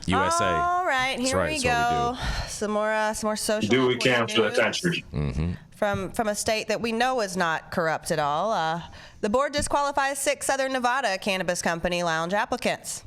USA. All right, here we go. Some more social. Do we can for the country. From a state that we know is not corrupt at all. The board disqualifies 6 Southern Nevada cannabis company lounge applicants.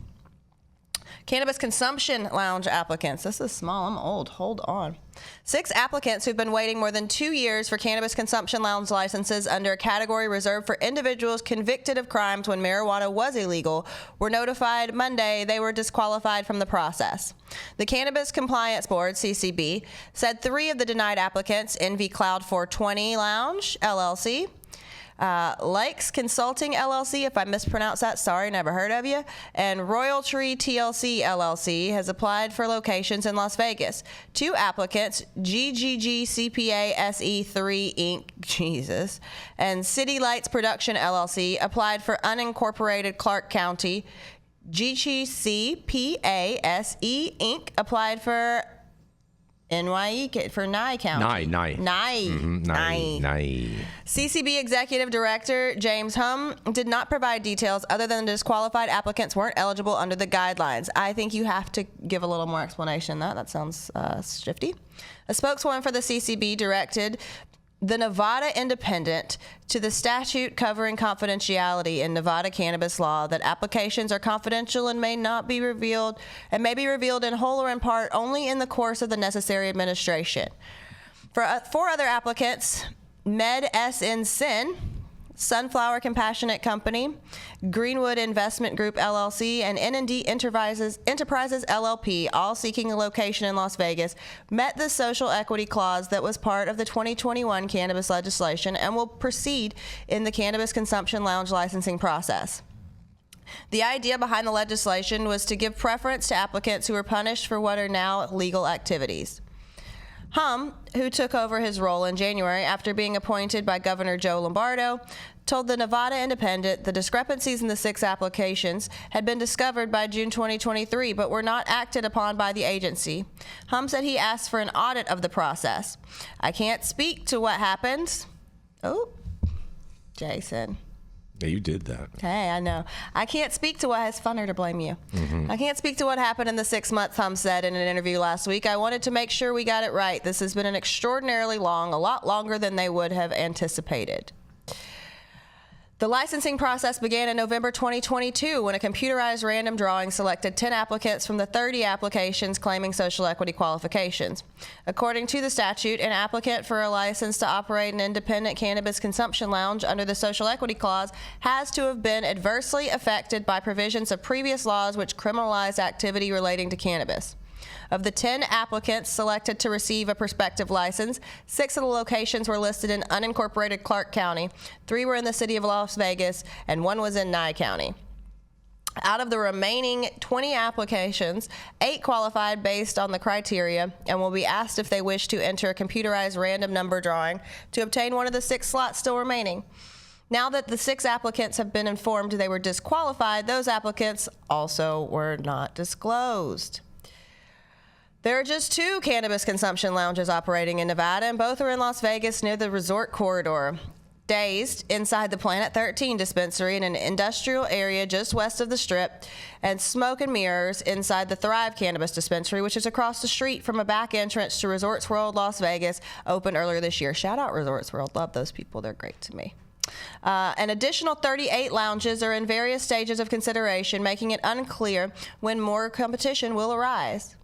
Cannabis consumption lounge applicants. This is small. I'm old. Hold on. 6 applicants who've been waiting more than 2 years for cannabis consumption lounge licenses under a category reserved for individuals convicted of crimes when marijuana was illegal were notified Monday they were disqualified from the process. The Cannabis Compliance Board, CCB, said 3 of the denied applicants, NV Cloud 420 Lounge, LLC, Lakes Consulting LLC, if I mispronounced that, sorry, never heard of you, and Royal Tree TLC LLC has applied for locations in Las Vegas. 2 applicants, GGG CPA SE3 Inc., Jesus, and City Lights Production LLC applied for unincorporated Clark County. GGC PASE Inc. applied for NYE for Nye County. Nye. CCB Executive Director James Hum did not provide details other than the disqualified applicants weren't eligible under the guidelines. I think you have to give a little more explanation. That sounds shifty. A spokeswoman for the CCB directed the Nevada Independent to the statute covering confidentiality in Nevada cannabis law that applications are confidential and may not be revealed and may be revealed in whole or in part only in the course of the necessary administration. For 4 other applicants, Med SN Sin, Sunflower Compassionate Company, Greenwood Investment Group LLC, and N&D Enterprises LLP, all seeking a location in Las Vegas, met the social equity clause that was part of the 2021 cannabis legislation and will proceed in the cannabis consumption lounge licensing process. The idea behind the legislation was to give preference to applicants who were punished for what are now legal activities. Hum, who took over his role in January after being appointed by Governor Joe Lombardo, told the Nevada Independent the discrepancies in the 6 applications had been discovered by June 2023 but were not acted upon by the agency. Hum said he asked for an audit of the process. I can't speak to what happened. Oh, Jason. Yeah, you did that. Hey, I know. I can't speak to what has funner to blame you. I can't speak to what happened in the 6 months, Hum said in an interview last week. I wanted to make sure we got it right. This has been an extraordinarily long, a lot longer than they would have anticipated. The licensing process began in November 2022 when a computerized random drawing selected 10 applicants from the 30 applications claiming social equity qualifications. According to the statute, an applicant for a license to operate an independent cannabis consumption lounge under the social equity clause has to have been adversely affected by provisions of previous laws which criminalize activity relating to cannabis. Of the 10 applicants selected to receive a prospective license, 6 of the locations were listed in unincorporated Clark County, 3 were in the city of Las Vegas, and 1 was in Nye County. Out of the remaining 20 applications, 8 qualified based on the criteria and will be asked if they wish to enter a computerized random number drawing to obtain one of the 6 slots still remaining. Now that the 6 applicants have been informed they were disqualified, those applicants also were not disclosed. There are just 2 cannabis consumption lounges operating in Nevada, and both are in Las Vegas near the resort corridor. Dazed, inside the Planet 13 dispensary in an industrial area just west of the Strip, and Smoke and Mirrors inside the Thrive Cannabis dispensary, which is across the street from a back entrance to Resorts World Las Vegas, opened earlier this year. Shout out Resorts World. Love those people. They're great to me. An additional 38 lounges are in various stages of consideration, making it unclear when more competition will arrive.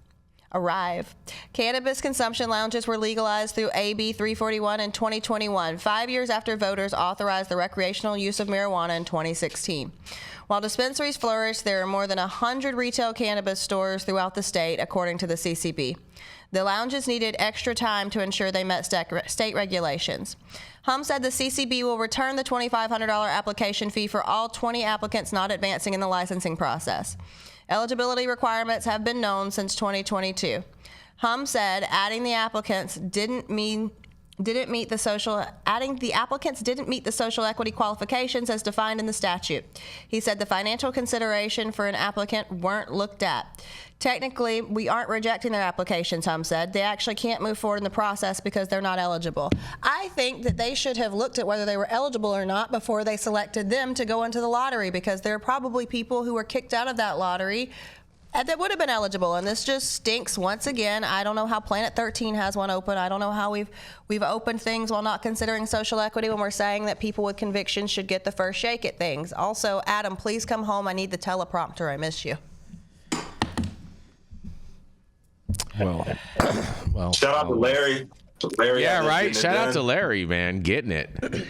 Cannabis consumption lounges were legalized through AB 341 in 2021, 5 years after voters authorized the recreational use of marijuana in 2016. While dispensaries flourish, there are more than 100 retail cannabis stores throughout the state, according to the CCB. The lounges needed extra time to ensure they met state regulations. Hum said the CCB will return the $2,500 application fee for all 20 applicants not advancing in the licensing process. Eligibility requirements have been known since 2022. Hum said adding the applicants didn't meet the social equity qualifications as defined in the statute. He said the financial consideration for an applicant weren't looked at. Technically, we aren't rejecting their applications, Hum said. They actually can't move forward in the process because they're not eligible. I think that they should have looked at whether they were eligible or not before they selected them to go into the lottery, because there are probably people who were kicked out of that lottery That would have been eligible, and this just stinks once again. I don't know how Planet 13 has one open. I don't know how we've opened things while not considering social equity when we're saying that people with convictions should get the first shake at things. Also, Adam, please come home. I need the teleprompter. I miss you. Well, shout out to Larry. Yeah, right. Shout out to Larry, man, getting it.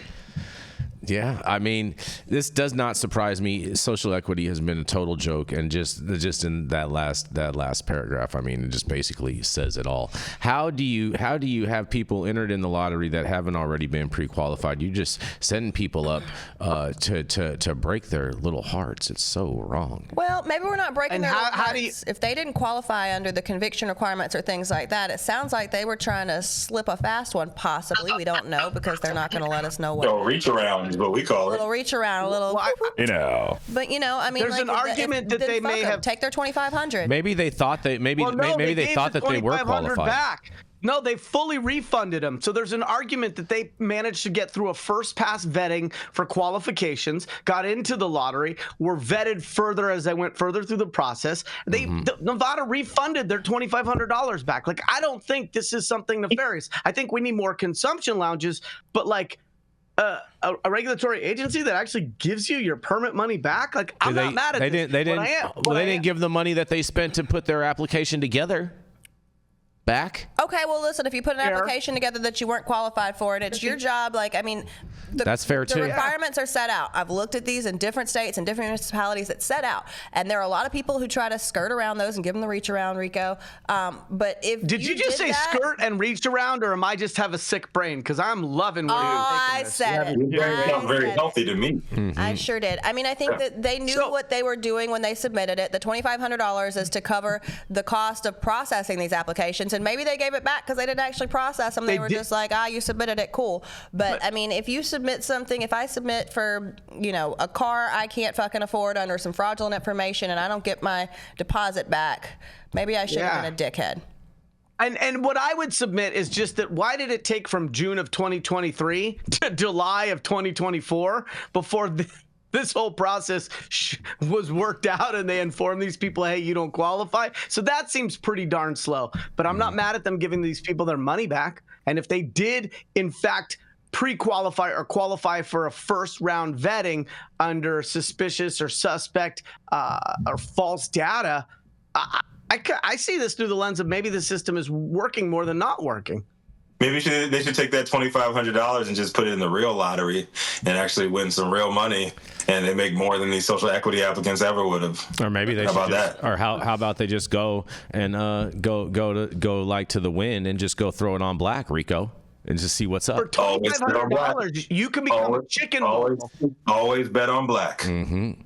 Yeah, I mean, this does not surprise me. Social equity has been a total joke, and just in that last paragraph, I mean, it just basically says it all. How do you have people entered in the lottery that haven't already been pre-qualified? You just setting people up to break their little hearts. It's so wrong. Well, maybe we're not breaking their hearts. If they didn't qualify under the conviction requirements or things like that, it sounds like they were trying to slip a fast one. Possibly, we don't know because they're not going to let us know what. So reach around. What we call it. A little reach around, a little, But I mean, there's an argument that they may have take their $2,500. Maybe they thought they they thought that they were qualified. Back. No, they fully refunded them. So there's an argument that they managed to get through a first pass vetting for qualifications, got into the lottery, were vetted further as they went further through the process. Nevada refunded their $2,500 back. Like, I don't think this is something nefarious. I think we need more consumption lounges, but like a regulatory agency that actually gives you your permit money back. Like, I'm not mad at this. They didn't give the money that they spent to put their application together back. Okay, well, listen, if you put an application together that you weren't qualified for it, it's your job. Like, I mean, that's fair too. The requirements are set out. I've looked at these in different states and different municipalities that set out, and there are a lot of people who try to skirt around those and give them the reach around, Rico. But if did you just say skirt and reach around, or am I just have a sick brain? Because I'm loving where you're taking this. Said it. You sound very healthy to me. I sure did. I mean, I think that they knew what they were doing when they submitted it. The $2,500 is to cover the cost of processing these applications, and maybe they gave it back because they didn't actually process them. They were just like, you submitted it, cool. But I mean, if you submit something, if I submit for, a car I can't fucking afford under some fraudulent information and I don't get my deposit back, maybe I should have been a dickhead. And what I would submit is just that why did it take from June of 2023 to July of 2024 before this whole process was worked out and they informed these people, hey, you don't qualify? So that seems pretty darn slow. But I'm not mad at them giving these people their money back. And if they did, in fact, pre-qualify or qualify for a first round vetting under suspicious or suspect or false data, I see this through the lens of maybe the system is working more than not working. Maybe they should take that $2,500 and just put it in the real lottery and actually win some real money, and they make more than these social equity applicants ever would have. Or maybe they should that? Or how about they just go and go like to the win and just go throw it on black, Rico, and just see what's up. For $2,500, you can become a chicken. Always bet on black. Mm-hmm.